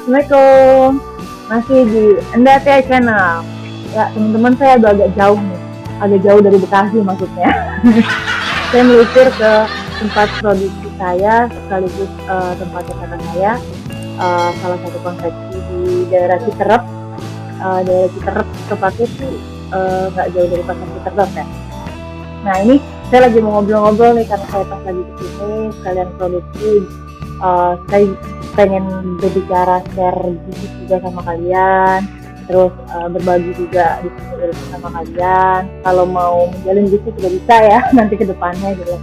Assalamualaikum. Masih di Enda Tia Channel. Ya, teman-teman, saya agak jauh nih. Agak jauh dari Bekasi maksudnya. Saya meluncur ke tempat produksi saya, sekaligus tempat kakak saya. Salah satu konveksi di daerah Citerep. Daerah Citerep tepatnya sih nggak jauh dari pasar Citerep ya. Nah, ini saya lagi mau ngobrol-ngobrol nih karena saya pas lagi kesini sekalian produksi. Saya pengen berbicara, share bisnis juga sama kalian, terus berbagi juga di sini sama kalian. Kalau mau menjalin bisnis juga bisa ya nanti ke depannya gitu.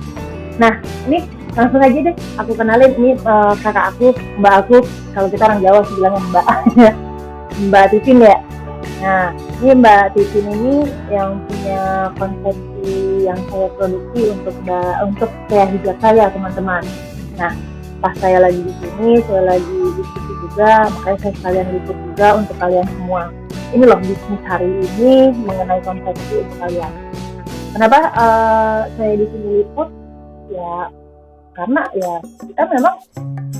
Nah, ini langsung aja deh aku kenalin, ini kakak aku, mbak aku, kalau kita orang Jawa sih bilangnya mbak. Mbak Titin ya. Nah, ini Mbak Titin ini yang punya konsepsi yang saya produksi untuk kayak hijab saya, teman-teman. Nah, pas saya lagi di sini, saya lagi diskusi juga, makanya saya sekalian liput juga untuk kalian semua. Ini loh bisnis hari ini mengenai konsepsi untuk kalian. Kenapa saya di sini liput? Ya, karena ya kita memang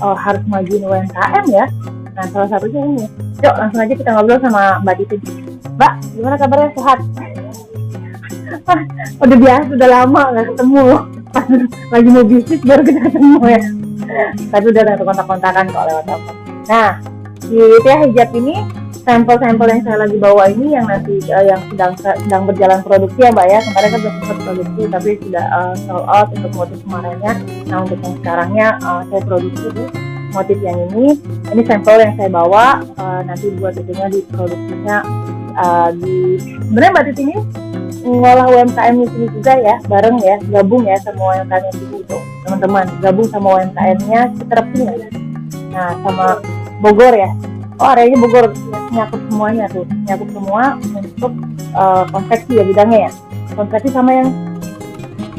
harus majuin UMKM ya. Nah, salah satunya ini. Yuk, langsung aja kita ngobrol sama Mbak Titin. Mbak, gimana kabarnya? Sehat? Udah biasa, udah lama nggak ketemu. Pas lagi mau bisnis baru kita ketemu ya. Tapi udah ada kontak-kontakan kok lewat telepon. Nah, di Tia Hijab ini sampel-sampel yang saya lagi bawa ini yang nanti yang sedang berjalan produksi ya Mbak ya. Kemarin kan sudah sempat produksi tapi sudah sold out untuk motif kemarinnya. Nah, untuk yang sekarangnya saya produksi di motif yang ini sampel yang saya bawa nanti buat itunya di produksinya sebenarnya Mbak Titi ini ngolah UMKM di sini juga ya, bareng ya, gabung ya sama UMKM di sini itu, teman-teman, gabung sama UMKM-nya Citerep sini. Nah, sama Bogor ya. Oh, areanya Bogor nyakup semuanya tuh, nyakup semua untuk konveksi ya bidangnya ya. Konveksi sama yang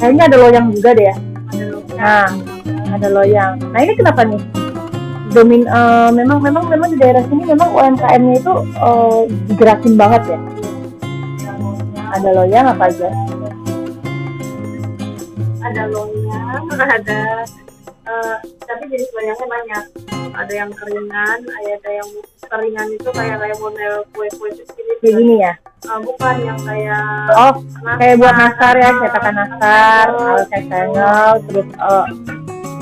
kayaknya ada loyang juga deh ya. Nah, ada loyang. Nah, ini kenapa nih? Memang di daerah sini memang UMKM-nya itu digerakin banget ya. Ada loyang apa aja? Ada loyang, ada tapi jenis loyangnya banyak. Ada yang keringan, ada yang keringan itu kayak model kue-kue kecil kayak gini ya? Bukan yang kayak kayak buat nastar ya, cetakan nastar, kayak channel, terus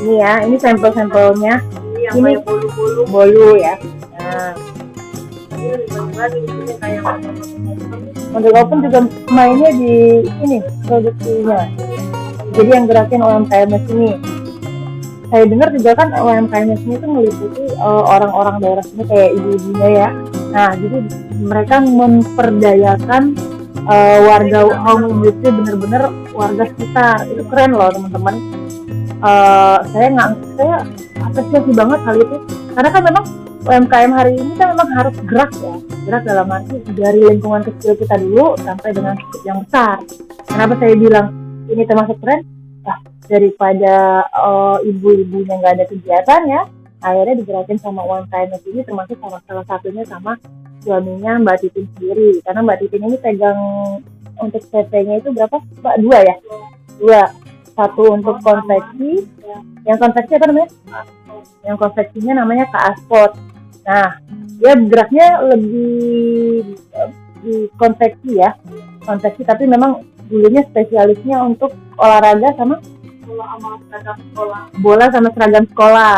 ini ya, ini sampel-sampelnya. yang ini kayak bolu-bolu bolu ya. Nah, ini kayak model open juga mainnya di ini produksinya. Jadi yang gerakin UMKM sini. Saya dengar juga kan UMKM sini itu meliputi orang-orang daerah sini kayak ibu-ibunya ya. Nah, jadi mereka memperdayakan warga home industry, bener-bener warga sekitar. Itu keren loh teman-teman. Saya apresiasi banget hal itu. Karena kan memang UMKM hari ini kan memang harus gerak ya. Gerak dalam arti dari lingkungan kecil kita dulu sampai dengan yang besar. Kenapa saya bilang ini termasuk keren? Nah, daripada ibu-ibunya nggak ada kegiatan ya, akhirnya digerakin sama UMKM ini, termasuk salah satunya sama suaminya Mbak Titin sendiri. Karena Mbak Titin ini pegang untuk CP-nya itu berapa? Mbak? 2 ya? 2. Satu untuk konveksi. Yang konveksi apa namanya? Yang konveksinya namanya Kak Aspot. Nah, dia geraknya lebih di konveksi ya. Konveksi, tapi memang dulunya spesialisnya untuk olahraga sama seragam sekolah. Bola sama seragam sekolah.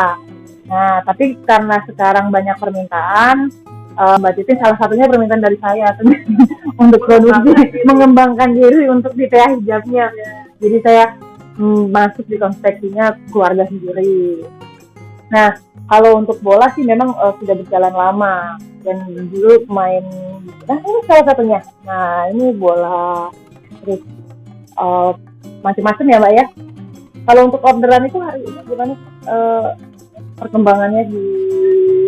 Nah, tapi karena sekarang banyak permintaan, Mbak Titin salah satunya permintaan dari saya untuk produksi, mengembangkan diri untuk di Tia Hijabnya. Jadi saya masuk di konveksinya keluarga sendiri. Nah, kalau untuk bola sih memang sudah berjalan lama dan dulu main. Nah, ini salah satunya. Nah, ini bola terus macam-macam ya Mbak ya. Kalau untuk orderan itu hari ini gimana perkembangannya di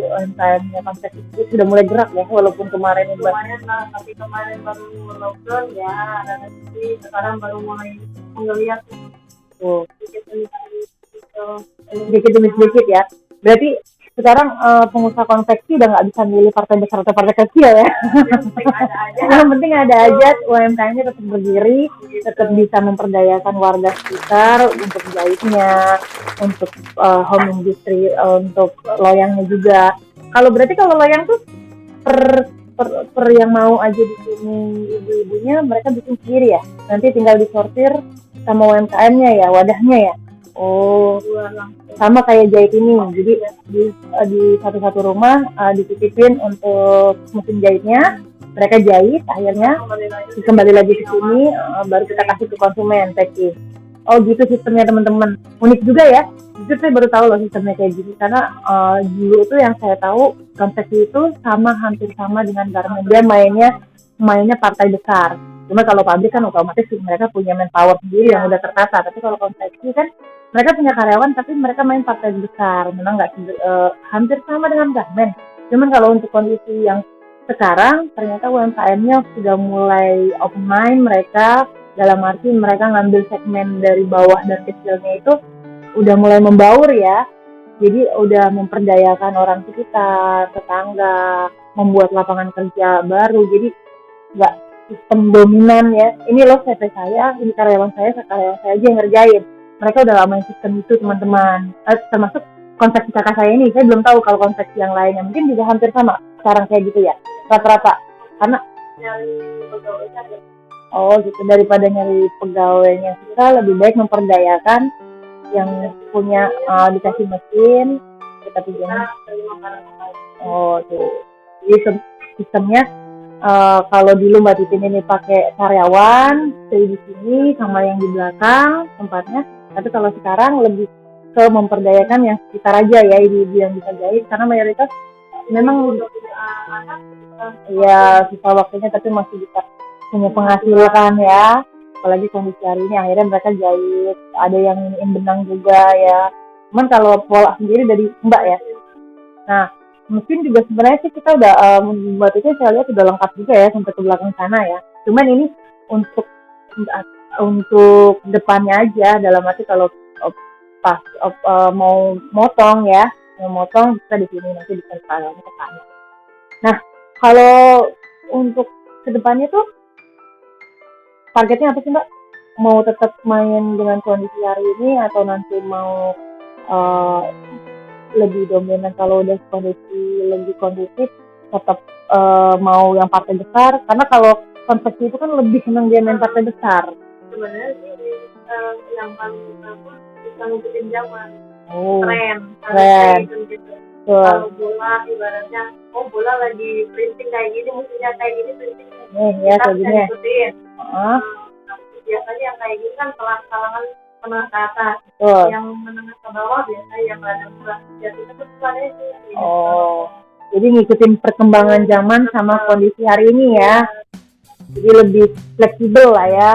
UMKM-nya konveksi itu sudah mulai gerak ya, walaupun kemarin lah, tapi kemarin baru lockdown ya, dan nanti sekarang baru mulai melihat sedikit demi sedikit ya. Berarti sekarang pengusaha konveksi udah nggak bisa milih partai besar atau partai kecil ya. Yang penting ada aja UMKM-nya tetap berdiri, tetap bisa memperdayakan warga sekitar untuk jahitnya, untuk home industry, untuk loyangnya juga. Kalau berarti kalau loyang tuh per yang mau aja di sini ibu-ibunya mereka bikin sendiri ya. Nanti tinggal disortir sama UMKM-nya ya, wadahnya ya. Oh, sama kayak jahit ini. Jadi di satu-satu rumah dititipin untuk mesin jahitnya, mereka jahit, akhirnya kembali lagi ke sini, baru kita kasih ke konsumen packing. Oh gitu sistemnya teman-teman. Unik juga ya. Itu saya baru tahu loh sistemnya kayak gini, karena dulu tuh yang saya tahu konveksi itu hampir sama dengan garmen. Dia mainnya partai besar. Cuma kalau pabrik kan otomatis mereka punya manpower sendiri yang udah tertata. Tapi kalau konveksi kan mereka punya karyawan tapi mereka main partai besar. Memang nggak hampir sama dengan garmen. Cuman kalau untuk kondisi yang sekarang ternyata UMKM-nya sudah mulai open mind mereka, dalam arti mereka ngambil segmen dari bawah dan kecilnya itu udah mulai membaur ya. Jadi udah memperdayakan orang sekitar, tetangga, membuat lapangan kerja baru. Jadi nggak sistem dominan ya. Ini loh CP saya, ini karyawan saya aja yang ngerjain. Mereka udah lama sistem itu teman-teman. Termasuk konveksi kakak saya ini, saya belum tahu kalau konveksi yang lainnya. Mungkin juga hampir sama sekarang kayak gitu ya, rata-rata. Karena nyari pegawai saja. Oh gitu, daripada nyari pegawainya kita lebih baik memperdayakan yang punya dikasih mesin kita pinjam. Oh tuh, jadi sistemnya kalau dulu Mbak Titin ini pakai karyawan stay di sini sama yang di belakang tempatnya, tapi kalau sekarang lebih ke memperdayakan yang sekitar aja ya, ibu-ibu yang bisa jahit, karena mayoritas memang ya sisa waktunya tapi masih bisa punya penghasilan ya. Apalagi kondisi hari ini akhirnya mereka jahit, ada yang iniin benang juga ya. Cuman kalau pola sendiri dari Mbak ya. Nah mungkin juga sebenarnya sih kita udah membuat itu, saya lihat udah lengkap juga ya sampai ke belakang sana ya. Cuman ini untuk depannya aja, dalam arti kalau pas mau motong ya, mau motong kita di sini nanti bisa ke sana. Nah kalau untuk kedepannya tuh targetnya apa sih Mbak? Mau tetap main dengan kondisi hari ini atau nanti mau lebih dominan kalau udah kondisi lebih kondusif tetap mau yang partai besar? Karena kalau konveksi itu kan lebih senang dia main partai besar. Sebenarnya sih yang paling utama bisa ngikutin zaman, tren gitu. Kalau bola ibaratnya, bola lagi printing kayak gini, musiknya kayak gini printing. Ya kayak gini. Ikutin. Biasanya yang kayak gini kan kalangan menengah ke atas. Yang menengah ke bawah biasanya yang rada murah. Jadi itu sebenarnya sih. Jadi ngikutin perkembangan zaman sama kondisi hari ini ya. Jadi lebih fleksibel lah ya.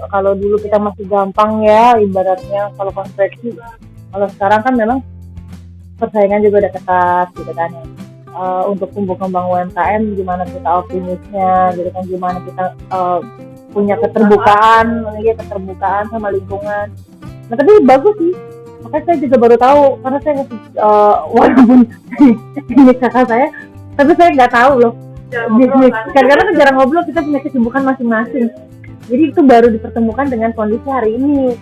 Kalau dulu kita masih gampang ya, ibaratnya kalau konveksi. Kalau sekarang kan memang persaingan juga udah ketat gitu kan ya. Untuk tumbuh kembang UMKM gimana kita optimisnya gitu kan, gimana kita punya keterbukaan sama lingkungan. Nah tapi bagus sih, makanya saya juga baru tahu, karena saya walaupun ini kakak saya, tapi saya nggak tahu loh bisnis. Kadang-kadang jarang ngobrol, kita punya kesibukan masing-masing. Jadi itu baru dipertemukan dengan kondisi hari ini.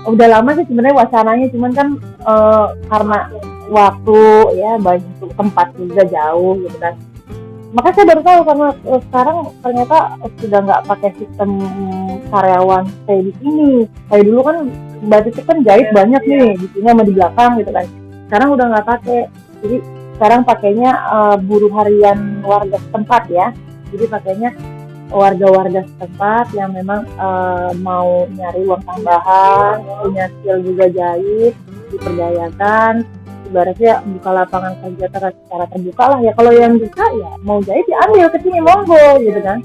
Udah lama sih sebenarnya wacananya, cuman kan karena waktu ya, banyak tempat juga jauh gitu kan. Makanya saya baru tahu, karena sekarang ternyata sudah nggak pakai sistem karyawan stay di sini. Kayak dulu kan Mbak Titi kan jahit banyak nih di sini sama di belakang gitu kan. Sekarang udah nggak pakai. Jadi sekarang pakainya buruh harian warga setempat ya. Jadi pakainya warga-warga setempat yang memang mau nyari uang tambahan, punya skill juga jahit, diperdayakan. Ibaratnya buka lapangan kerja secara terbuka lah ya. Kalau yang bisa ya mau jahit diambil ke sini, monggo gitu kan.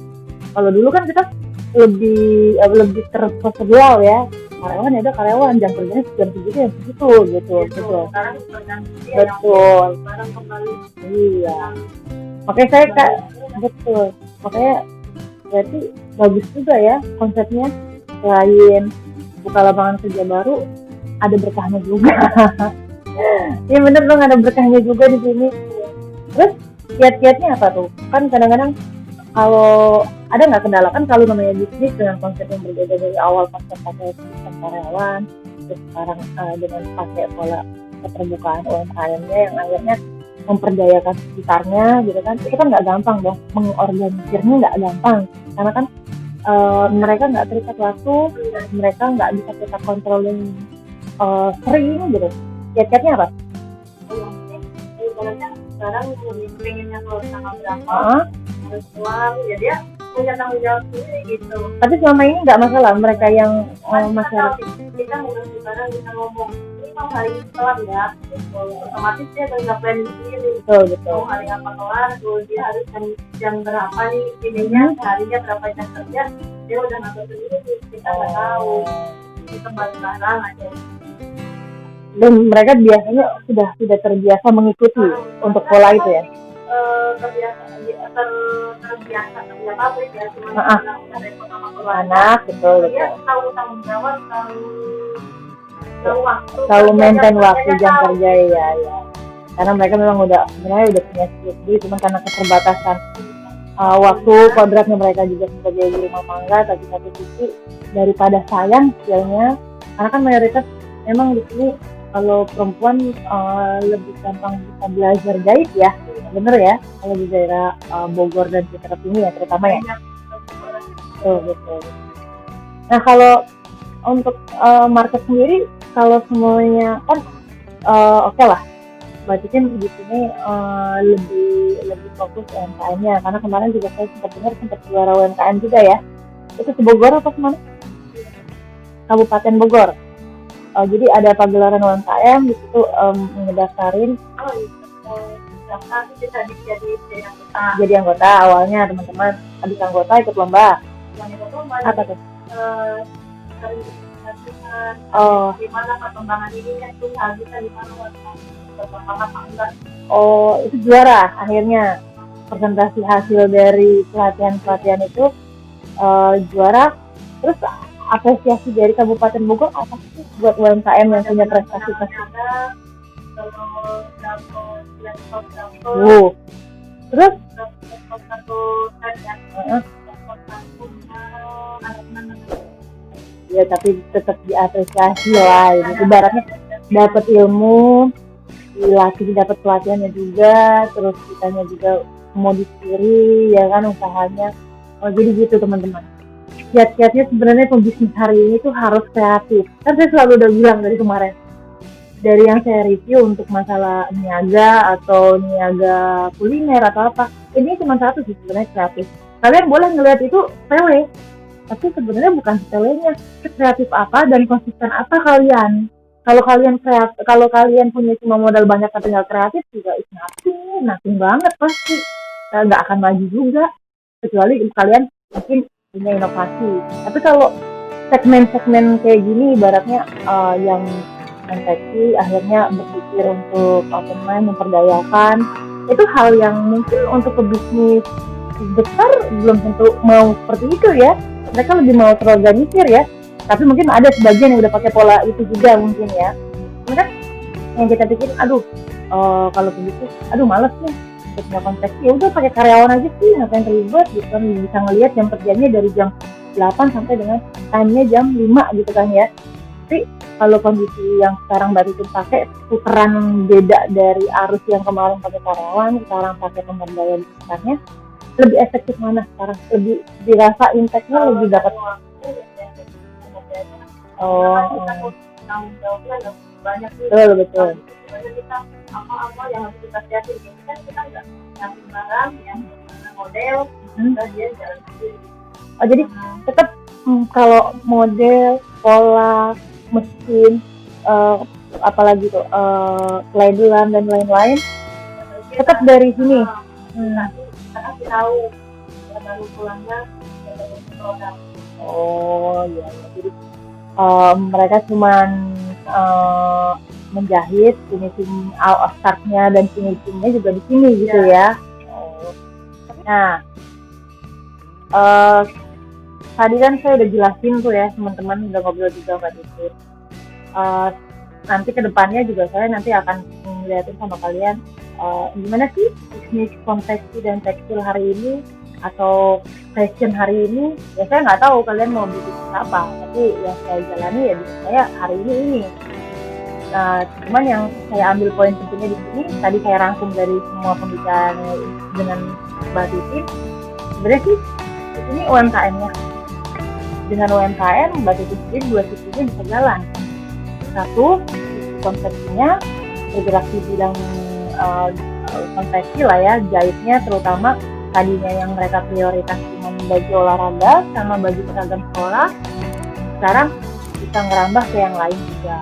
Kalau dulu kan kita lebih terprosedural ya, karyawan ya udah karyawan, jam kerjanya jam segitu ya segitu gitu. Betul. Iya. Makanya saya betul. Makanya berarti bagus juga ya konsepnya, selain buka lapangan kerja baru ada berkahnya juga. Iya bener dong, ada berkahnya juga di sini. Terus kiat-kiatnya apa tuh? Kan kadang-kadang kalau ada nggak kendala kan kalau namanya bisnis dengan konsep yang berbeda dari awal, konsep pakai sistem karyawan, terus sekarang dengan pakai pola keterbukaan UMKM-nya yang akhirnya memperdayakan sekitarnya gitu kan, itu kan nggak gampang dong, mengorganisirnya nggak gampang karena kan mereka nggak terikat waktu, mereka nggak bisa kita kontrol yang sering gitu. Kiat-kiatnya apa? Ibaratnya sekarang pengennya keluar tanggal berapa Heeh. harus keluar, ya dia punya tanggung jawab sendiri gitu. Tapi selama ini nggak masalah mereka yang masyarakat. Kita ngurusin barang, kita ngomong ini mau hari ini kelar ya, gitu. Otomatis dia udah planning sendiri. Betul. Mau hari apa kelar, tuh dia harus jam berapa nih ininya, harinya berapa jam kerja, dia udah ngatur sendiri, kita nggak tahu. Kita barang aja. Dan mereka biasanya sudah terbiasa mengikuti untuk pola itu ya. Terbiasa kerja pabrik ya, cuma dari pertama keluar Anak, betul. dia tahu tanggung jawab, tahu waktu, Selalu maintain waktu jam kerja ya. Karena mereka memang sebenarnya udah punya skill sendiri, cuma karena keterbatasan waktu kodratnya mereka juga sebagai ibu rumah tangga, tapi satu sisi daripada sayang skillnya, karena kan mayoritas memang di sini kalau perempuan lebih gampang bisa belajar jahit ya, bener ya, kalau di daerah Bogor dan sekitar sini ya terutama ya. Betul. Nah kalau untuk market sendiri, kalau semuanya kan oke lah, berarti kan di sini lebih fokus UMKM-nya, karena kemarin juga saya sempat juara UMKM juga ya. Itu di Bogor atau kemana? Kabupaten Bogor. Jadi ada pagelaran UMKM di situ ngedaftarin. Jadi anggota awalnya teman-teman habis anggota ikut lomba. Apa tuh? Gimana perkembangan ini itu habisnya di mana perkembangan enggak? Itu juara akhirnya. Presentasi hasil dari pelatihan itu juara. Terus apresiasi dari Kabupaten Bogor apa sih buat UMKM yang punya prestasi tersebut? Terus? Ya tapi tetap diapresiasi lah, ini ibaratnya dapat ilmu, dilatih, dapat pelatihannya juga, terus kitanya juga mau dicuri ya kan usahanya. Jadi gitu teman-teman. Kiat-kiatnya sebenarnya pembisnis hari ini tuh harus kreatif. Kan saya selalu udah bilang dari kemarin. Dari yang saya review untuk masalah niaga atau niaga kuliner atau apa, ini cuma satu sih sebenarnya, kreatif. Kalian boleh ngelihat itu sepele, tapi sebenarnya bukan sepelenya. Kreatif apa dan konsisten apa kalian. Kalau kalian punya cuma modal banyak tapi nggak kreatif juga it's nothing banget pasti. Nggak akan maju juga. Kecuali kalian mungkin punya inovasi. Tapi kalau segmen-segmen kayak gini ibaratnya yang seksi akhirnya berpikir untuk memperdayakan, itu hal yang mungkin untuk pebisnis besar belum tentu mau seperti itu ya. Mereka lebih mau terorganisir ya. Tapi mungkin ada sebagian yang udah pakai pola itu juga mungkin ya. Mungkin yang kita pikirin, kalau begitu, males nih. Punya konteks, ya udah pakai karyawan aja sih, ngapain ribet gitu kan, bisa ngelihat jam kerjanya dari jam 8 sampai dengan time-nya jam 5 gitu kan ya. Tapi kalau kondisi yang sekarang Mbak Titin pakai, tukeran beda dari arus yang kemarin pakai karyawan, sekarang pakai pemberdayaan sekitarnya, lebih efektif mana sekarang? Lebih dirasa impact-nya lebih dapat. Betul. Kita apa yang harus kita siapin, kan kita nggak ngasih barang yang model, dia jalan sendiri. Jadi tetap kalau model, pola, mesin, apalagi tuh labelan dan lain-lain, tetap dari sini. Kita kasih tahu baru pulangnya produk. Iya. Jadi mereka cuman menjahit, finishing startnya dan finishingnya juga di sini gitu ya. Nah, tadi kan saya udah jelasin tuh ya teman-teman, udah ngobrol juga Mbak Titin. Nanti kedepannya juga saya nanti akan ngeliatin sama kalian gimana sih bisnis konveksi dan tekstil hari ini atau fashion hari ini. Ya saya nggak tahu kalian mau bisnis apa, tapi yang saya jalani ya bisnis saya hari ini. Cuman yang saya ambil poin pentingnya di sini, tadi saya rangkum dari semua pembicaraan dengan Mbak Titin. Sebenarnya sih di sini UMKM-nya, dengan UMKM Mbak Titin sendiri dua sisinya bisa jalan. Satu, konsepsinya bergerak di bidang konveksi lah ya, jahitnya terutama tadinya yang mereka prioritas cuma baju olahraga sama baju seragam sekolah, sekarang bisa ngerambah ke yang lain juga.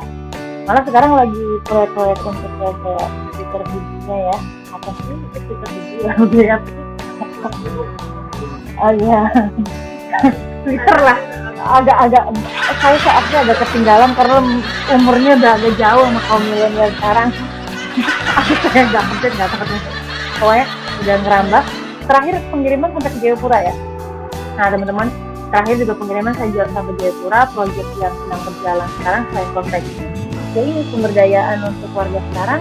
Malah sekarang lagi proyek-proyek untuk kayak stiker giginya ya, apa sih stiker gigi ya, oh iya Twitter lah, agak saya saatnya agak ketinggalan karena umurnya udah agak jauh sama kaum milenial sekarang. Aku saya nggak update, nggak tahu pokoknya udah ngerambah. Terakhir pengiriman sampai ke Jayapura ya. Nah teman-teman, terakhir juga pengiriman saya jual sampai Jayapura, proyek yang sedang berjalan sekarang saya kontak. Jadi pemberdayaan untuk warga sekarang,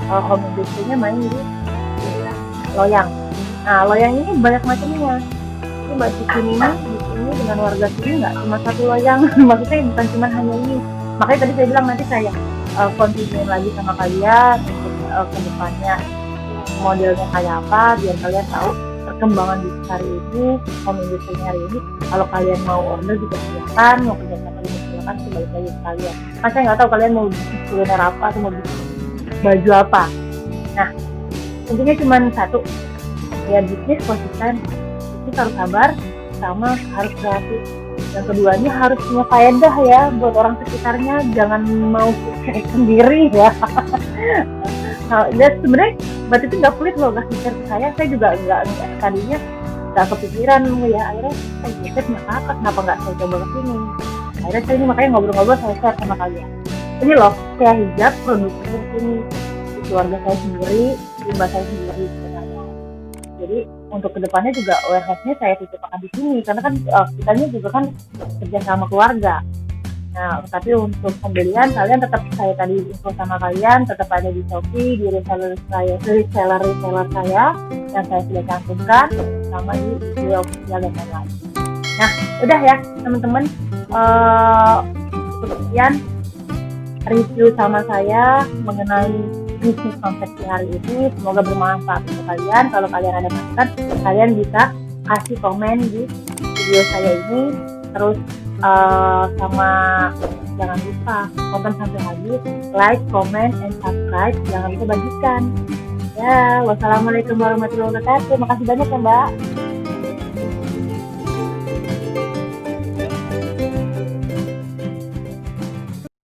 home industry-nya main di loyang. Nah loyang ini banyak macamnya. Ini Mbak Titin ini di sini dengan warga sini nggak cuma satu loyang, maksudnya bukan cuma hanya ini. Makanya tadi saya bilang nanti saya continue lagi sama kalian untuk kedepannya modelnya kayak apa, biar kalian tahu perkembangan di hari ini, home industry hari ini. Kalau kalian mau order juga silakan, mau kerjasama juga silakan, balik lagi ke kalian. Kan saya nggak tahu kalian mau bisnis kuliner apa atau mau bisnis baju apa. Nah intinya cuma satu, ya bisnis konsisten, bisnis harus sabar, sama harus kreatif. Yang keduanya harus punya faedah ya buat orang sekitarnya, jangan mau sukses sendiri ya. Nah, dan sebenarnya Mbak Titin nggak pelit loh kasih share ke saya juga nggak tadinya nggak kepikiran ya, akhirnya saya punya kakak, kenapa nggak saya coba kesini. Akhirnya saya ini makanya ngobrol-ngobrol saya share sama kalian. Ini loh, saya hijab produksinya di sini, di keluarga saya sendiri, di mbak saya sendiri sebenarnya. Jadi untuk kedepannya juga awareness-nya saya tutup di sini karena kan kitanya juga kan kerja sama keluarga. Nah, tapi untuk pembelian kalian tetap saya tadi info sama kalian tetap ada di Shopee, di reseller saya yang saya sudah cantumkan sama di video official dan lain-lain. Nah, udah ya teman-teman, sekian review sama saya mengenai bisnis konsepsi hari ini. Semoga bermanfaat untuk kalian. Kalau kalian ada masukan, kalian bisa kasih komen di video saya ini. Terus sama jangan lupa tonton sampai habis, like, comment, and subscribe. Jangan lupa bagikan. Ya, wassalamualaikum warahmatullahi wabarakatuh. Makasih banyak ya Mbak.